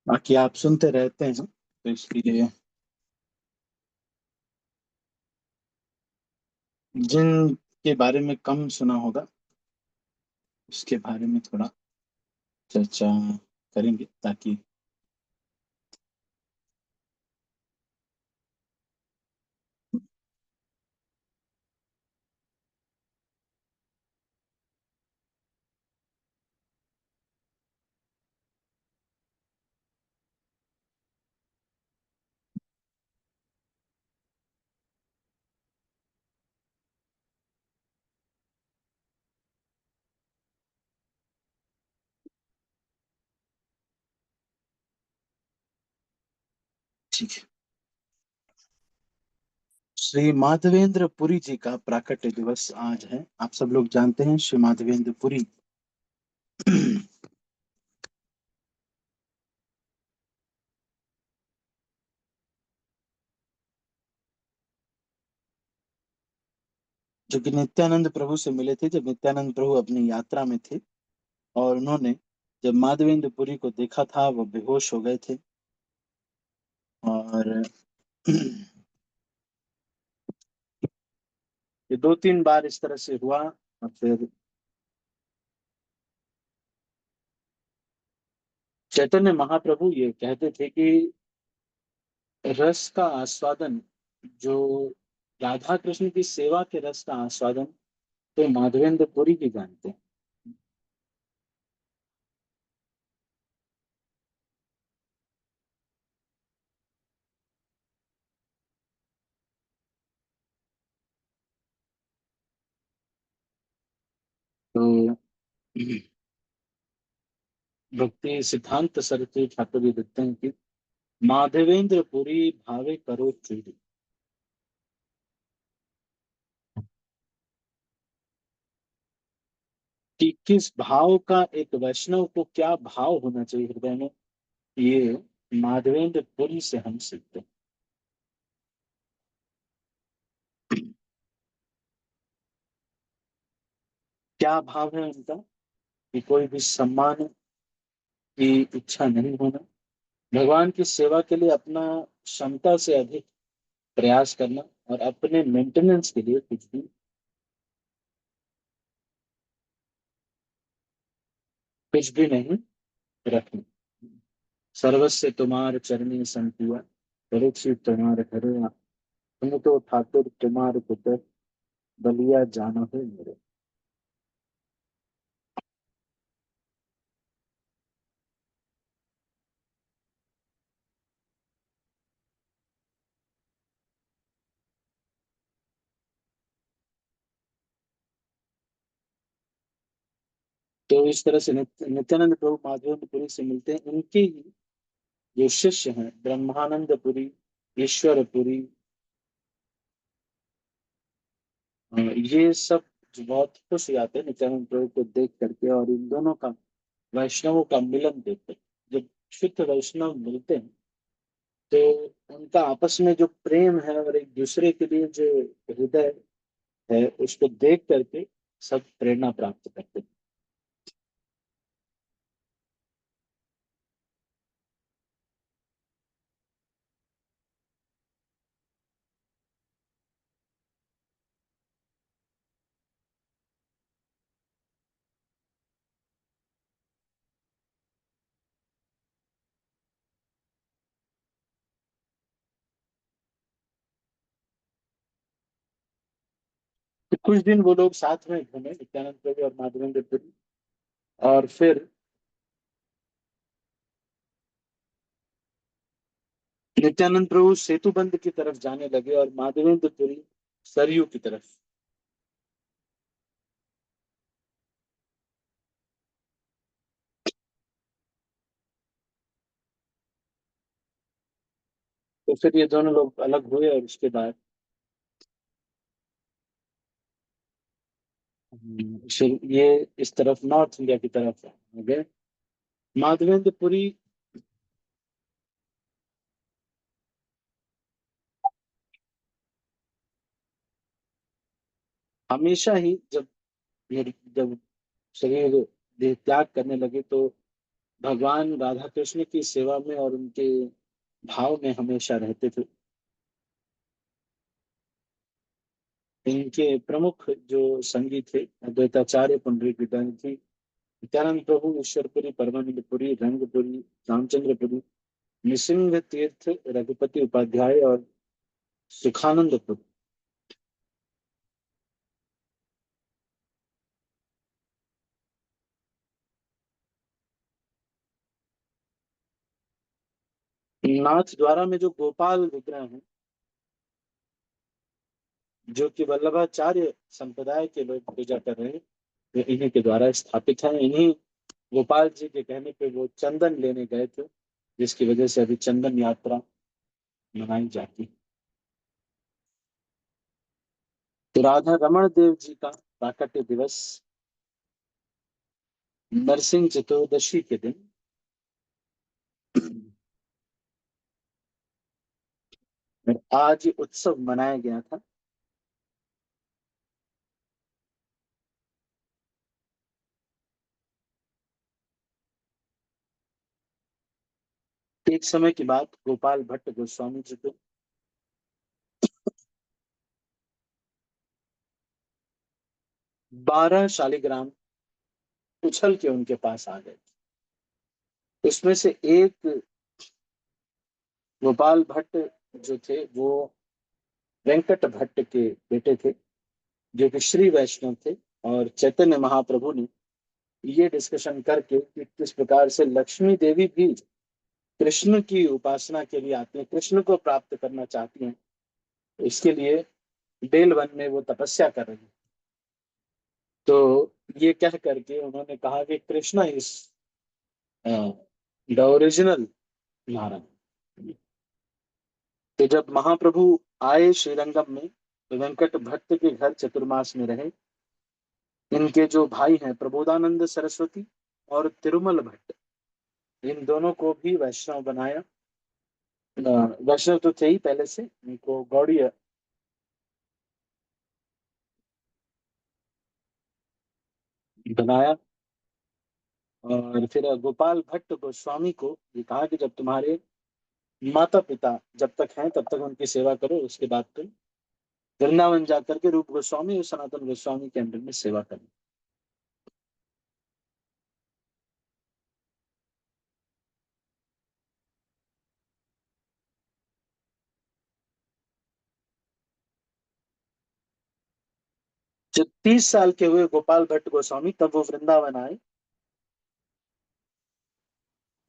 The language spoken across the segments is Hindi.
बाकी आप सुनते रहते हैं तो इसके लिए जिन के बारे में कम सुना होगा उसके बारे में थोड़ा चर्चा करेंगे ताकि ठीक है। श्री माधवेंद्र पुरी जी का प्राकट्य दिवस आज है। आप सब लोग जानते हैं श्री माधवेंद्र पुरी जो कि नित्यानंद प्रभु से मिले थे जब नित्यानंद प्रभु अपनी यात्रा में थे। और उन्होंने जब माधवेंद्र पुरी को देखा था वो बेहोश हो गए थे। और ये दो तीन बार इस तरह से हुआ। और फिर चैतन्य महाप्रभु ये कहते थे कि रस का आस्वादन जो राधा कृष्ण की सेवा के रस का आस्वादन तो माधवेंद्र पुरी भी जानते हैं। तो भक्ति सिद्धांत सरस्वती ठाकुर जी लिखते हैं कि माधवेंद्र पुरी भावे करो चूरी। कि किस भाव का एक वैष्णव को क्या भाव होना चाहिए हृदय में, ये माधवेंद्र पुरी से हम सीखते हैं। क्या भाव है उनका कि कोई भी सम्मान की इच्छा नहीं होना, भगवान की सेवा के लिए अपना क्षमता से अधिक प्रयास करना और अपने मेंटेनेंस के लिए कुछ भी नहीं रखना। सर्वस्व तुम्हार चरणी संकिया, परीक्षित तुम्हारे घरे। तुम तो ठाकुर तुम्हारे पुत्र, बलिया जानो है मेरे। तो इस तरह से नित्यानंद प्रभु माधवेंद्र पुरी से मिलते हैं। इनके ही जो शिष्य हैं ब्रह्मानंद पुरी, ईश्वर पुरी, ये सब जो बहुत खुश हो जाते हैं नित्यानंद प्रभु को देख करके और इन दोनों का वैष्णवों का मिलन देख करके। जब शुद्ध वैष्णव मिलते हैं तो उनका आपस में जो प्रेम है और एक दूसरे के लिए जो हृदय है उसको देख करके सब प्रेरणा प्राप्त करते हैं। तो कुछ दिन वो लोग साथ में घूमे नित्यानंद प्रभु और माधवेंद्र पुरी। और फिर नित्यानंद प्रभु सेतुबंद की तरफ जाने लगे और माधवेंद्र पुरी सरयू की तरफ। तो फिर ये दोनों लोग अलग हुए और उसके बाद फिर ये इस तरफ नॉर्थ इंडिया की तरफ हो गए। माधवेंद्र पुरी हमेशा ही जब शरीर देह त्याग करने लगे तो भगवान राधा कृष्ण की सेवा में और उनके भाव में हमेशा रहते थे। इनके प्रमुख जो संगी थे अद्वैताचार्य पुंडरीक विद्यार्थी, नित्यानंद प्रभु, ईश्वरपुरी, परमानंदपुरी, रंगपुरी, रामचंद्रपुरी, नृसिंह तीर्थ, रघुपति उपाध्याय और सुखानंदपुरी। नाथ द्वारा में जो गोपाल विग्रह हैं, जो कि वल्लभाचार्य संप्रदाय के लोग पूजा कर रहे हैं, वे इन्हीं के द्वारा स्थापित है। इन्हीं गोपाल जी के कहने पे वो चंदन लेने गए थे, जिसकी वजह से अभी चंदन यात्रा मनाई जाती है। तो राधा रमण देव जी का प्राकट्य दिवस नरसिंह चतुर्दशी के दिन आज उत्सव मनाया गया था। एक समय की बात, गोपाल भट्ट गोस्वामी जी को 12 शालिग्राम उछल के उनके पास आ गए। उसमें से एक गोपाल भट्ट जो थे वो वेंकट भट्ट के बेटे थे, जो कि श्री वैष्णव थे। और चैतन्य महाप्रभु ने ये डिस्कशन करके कि किस प्रकार से लक्ष्मी देवी भी कृष्ण की उपासना के लिए आती है, कृष्ण को प्राप्त करना चाहती हैं, इसके लिए बेल वन में वो तपस्या कर रही है। तो ये कह करके उन्होंने कहा कि Krishna is the original Narayan. तो जब महाप्रभु आए श्रीरंगम में, तो वेंकट भट्ट के घर चतुर्मास में रहे। इनके जो भाई हैं प्रबोधानंद सरस्वती और तिरुमल भट्ट, इन दोनों को भी वैष्णव बनाया। वैष्णव तो थे ही पहले से, इनको गौड़ीय बनाया। और फिर गोपाल भट्ट गोस्वामी को ये कहा कि जब तुम्हारे माता पिता जब तक हैं तब तक उनकी सेवा करो, उसके बाद तुम वृंदावन जाकर के रूप गोस्वामी और सनातन गोस्वामी के अंडर में सेवा करो। जब 30 साल के हुए गोपाल भट्ट गोस्वामी, तब वो वृंदावन आए।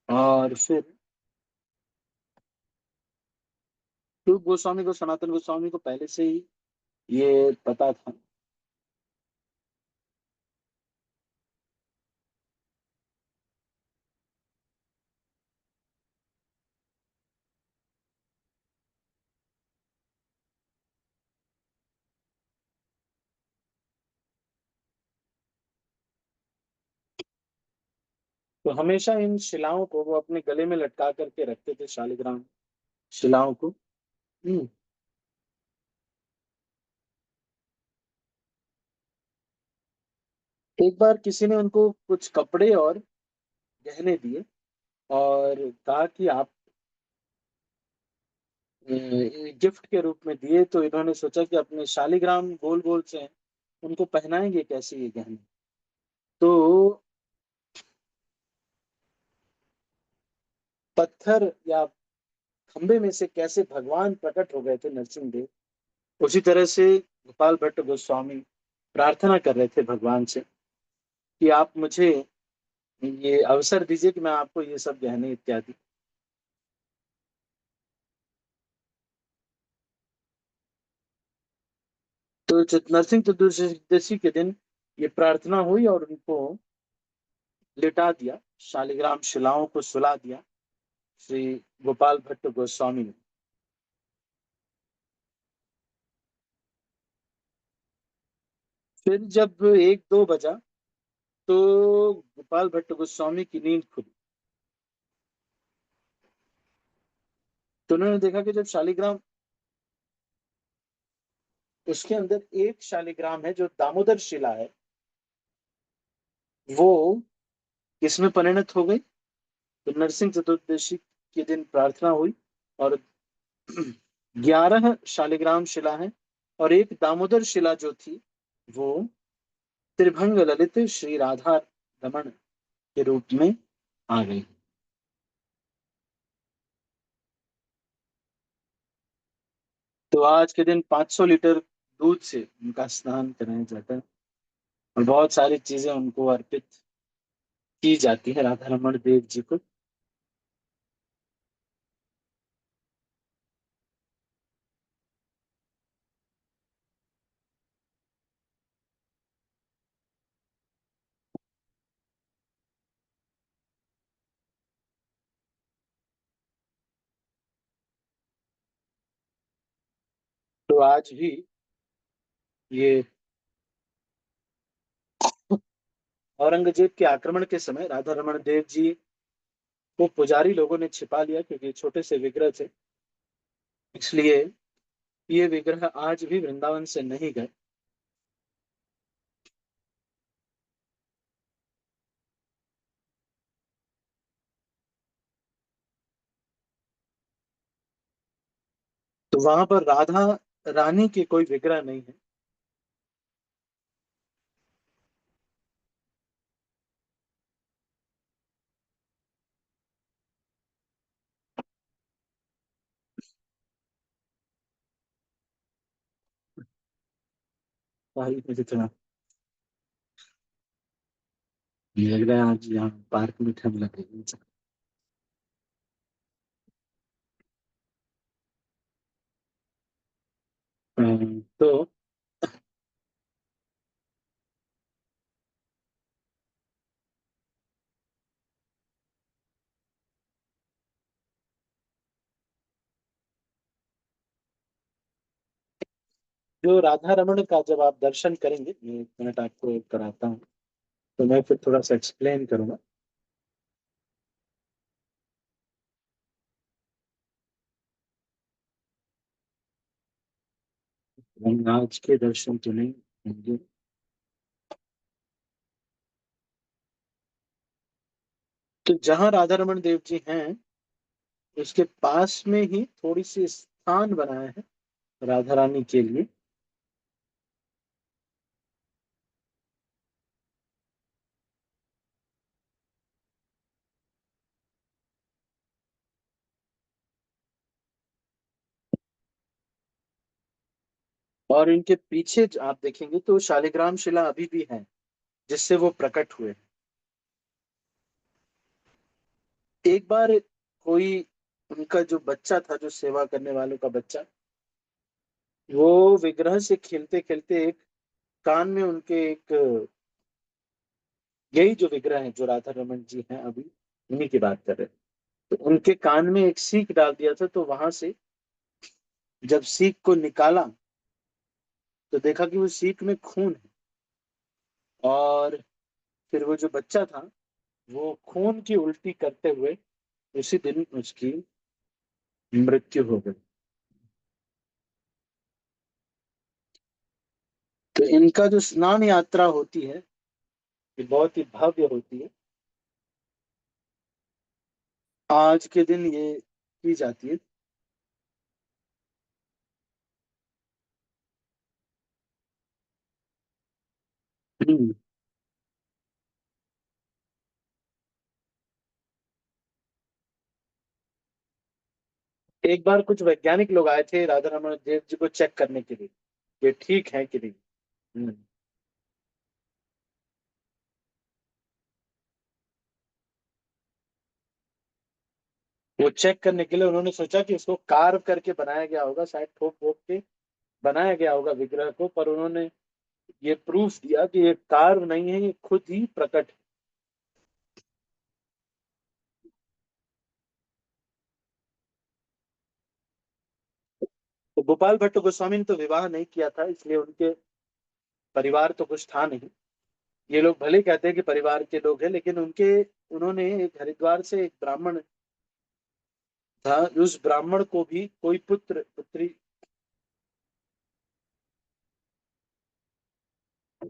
और फिर रूप गोस्वामी को, सनातन गोस्वामी को पहले से ही ये पता था। तो हमेशा इन शिलाओं को वो अपने गले में लटका करके रखते थे, शालिग्राम शिलाओं को। हम्म। एक बार किसी ने उनको कुछ कपड़े और गहने दिए और कहा कि आप गिफ्ट के रूप में दिए, तो इन्होंने सोचा कि अपने शालिग्राम गोल गोल से हैं, उनको पहनाएंगे कैसे ये गहने। तो पत्थर या खंबे में से कैसे भगवान प्रकट हो गए थे नरसिंह देव, उसी तरह से गोपाल भट्ट गोस्वामी प्रार्थना कर रहे थे भगवान से कि आप मुझे ये अवसर दीजिए कि मैं आपको ये सब गहने इत्यादि। तो नरसिंह चतुर्दशी के दिन ये प्रार्थना हुई और उनको लिटा दिया, शालिग्राम शिलाओं को सुला दिया श्री गोपाल भट्ट गोस्वामी ने। फिर जब 1-2 बजा, तो गोपाल भट्ट गोस्वामी की नींद खुली। तो उन्होंने देखा कि जब शालिग्राम, उसके अंदर एक शालिग्राम है जो दामोदर शिला है, वो किसमें परिणत हो गई, तो नरसिंह चतुर्दशी के दिन प्रार्थना हुई, और 11 शालिग्राम शिला है, और एक दामोदर शिला जो थी वो त्रिभंग ललित श्री राधा रमन के रूप में आ गई। तो आज के दिन 500 लीटर दूध से उनका स्नान कराया जाता है, और बहुत सारी चीजें उनको अर्पित की जाती है, राधा रमन देव जी को। तो आज भी ये औरंगजेब के आक्रमण के समय राधा रमन देव जी को पुजारी लोगों ने छिपा लिया, क्योंकि छोटे से विग्रह थे, इसलिए ये विग्रह आज भी वृंदावन से नहीं गए। तो वहां पर राधा रानी की कोई विग्रह नहीं है। भाई मुझे थोड़ा लग रहा है आज यहाँ पार्क में ठंड लग रही है। तो जो राधा रमन का जब आप दर्शन करेंगे, मैं 1 मिनट आपको कराता हूँ, तो मैं फिर थोड़ा सा एक्सप्लेन करूंगा। हम आज के दर्शन तो नहीं होंगे। तो जहाँ राधा रमन देव जी हैं, उसके पास में ही थोड़ी सी स्थान बनाया है राधा रानी के लिए। और इनके पीछे आप देखेंगे तो शालिग्राम शिला अभी भी है, जिससे वो प्रकट हुए। एक बार कोई उनका जो बच्चा था, जो सेवा करने वालों का बच्चा, वो विग्रह से खेलते खेलते एक कान में उनके एक, यही जो विग्रह है जो राधा रमन जी हैं अभी, उन्हीं की बात कर रहे हैं, तो उनके कान में एक सीख डाल दिया था। तो वहां से जब सीख को निकाला, तो देखा कि वो सीख में खून है, और फिर वो जो बच्चा था, वो खून की उल्टी करते हुए उसी दिन उसकी मृत्यु हो गई। तो इनका जो स्नान यात्रा होती है, ये बहुत ही भव्य होती है। आज के दिन ये की जाती है। हम्म। एक बार कुछ वैज्ञानिक लोग आए थे राधा रमन देव जी को चेक करने के लिए, ये ठीक है कि नहीं। हम्म। वो चेक करने के लिए उन्होंने सोचा कि उसको कार्व करके बनाया गया होगा, शायद ठोक ठोक के बनाया गया होगा विग्रह को, पर उन्होंने ये प्रूफ दिया कि ये कार्व नहीं है, ये खुद ही प्रकट है। तो गोपाल भट्ट गोस्वामी ने तो विवाह नहीं किया था, इसलिए उनके परिवार तो कुछ था नहीं। ये लोग भले कहते हैं कि परिवार के लोग हैं, लेकिन उनके, उन्होंने एक हरिद्वार से एक ब्राह्मण था, उस ब्राह्मण को भी कोई पुत्र पुत्री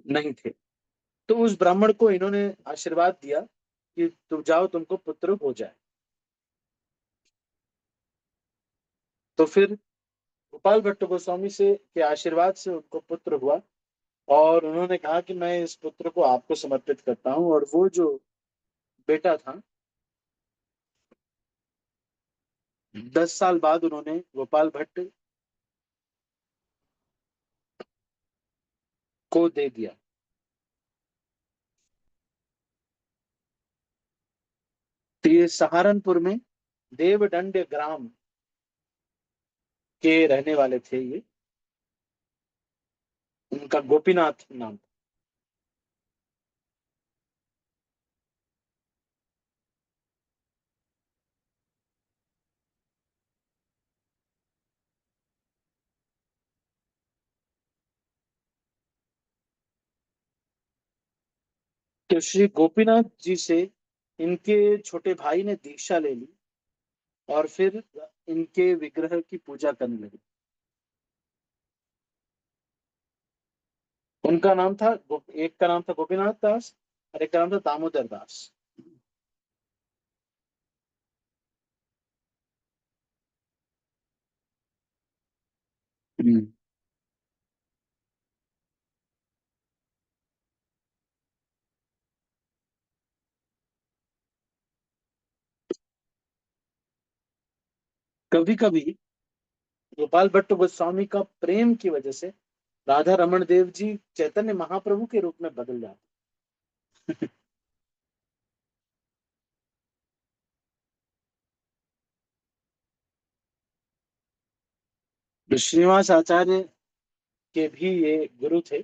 नहीं थे। तो उस ब्राह्मण को इन्होंने आशीर्वाद दिया कि तुम जाओ, तुमको पुत्र हो जाए। तो फिर गोपाल भट्ट गोस्वामी से के आशीर्वाद से उनको पुत्र हुआ, और उन्होंने कहा कि मैं इस पुत्र को आपको समर्पित करता हूँ। और वो जो बेटा था, 10 साल बाद उन्होंने गोपाल भट्ट को दे दिया। तो ये सहारनपुर में देवदंड ग्राम के रहने वाले थे ये। उनका गोपीनाथ नाम था। तो श्री गोपीनाथ जी से इनके छोटे भाई ने दीक्षा ले ली, और फिर इनके विग्रह की पूजा करने लगे। उनका नाम था एक का नाम था गोपीनाथ दास, और एक का नाम था दामोदर दास। हम्म। कभी कभी गोपाल भट्ट गोस्वामी का प्रेम की वजह से राधा रमन देव जी चैतन्य महाप्रभु के रूप में बदल जाते। तो श्रीनिवास आचार्य के भी ये गुरु थे,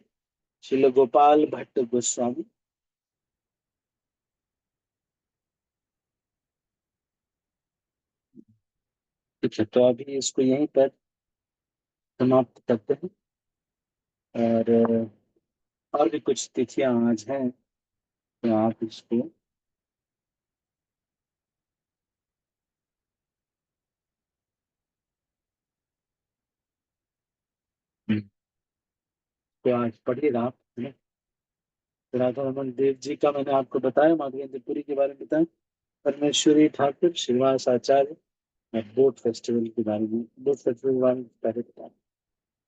श्रील गोपाल भट्ट गोस्वामी। ठीक है, तो अभी इसको यहीं पर समाप्त करते हैं। और और भी कुछ तिथियां आज हैं, तो आप इसको तो आज पढ़िएगा आप, है ना? तो राधा रमन देव जी का मैंने आपको बताया, माधवेंद्रपुरी के बारे में बताया, परमेश्वरी ठाकुर, श्रीनिवास आचार्य, मैं बोट फेस्टिवल के बारे में, बोट फेस्टिवल के बारे में पहले बताया।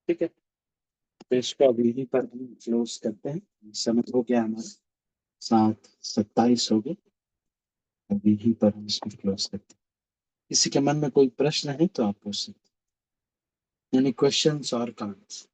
ठीक है, तो इसको अभी यहीं पर हम क्लोज करते हैं। समय हो गया हमारा, 7:27 हो गए। अभी यहीं पर हम इसको क्लोज करते हैं। किसी के मन में कोई प्रश्न है तो आप पूछ सकते हैं। एनी क्वेश्चंस और कमेंट्स?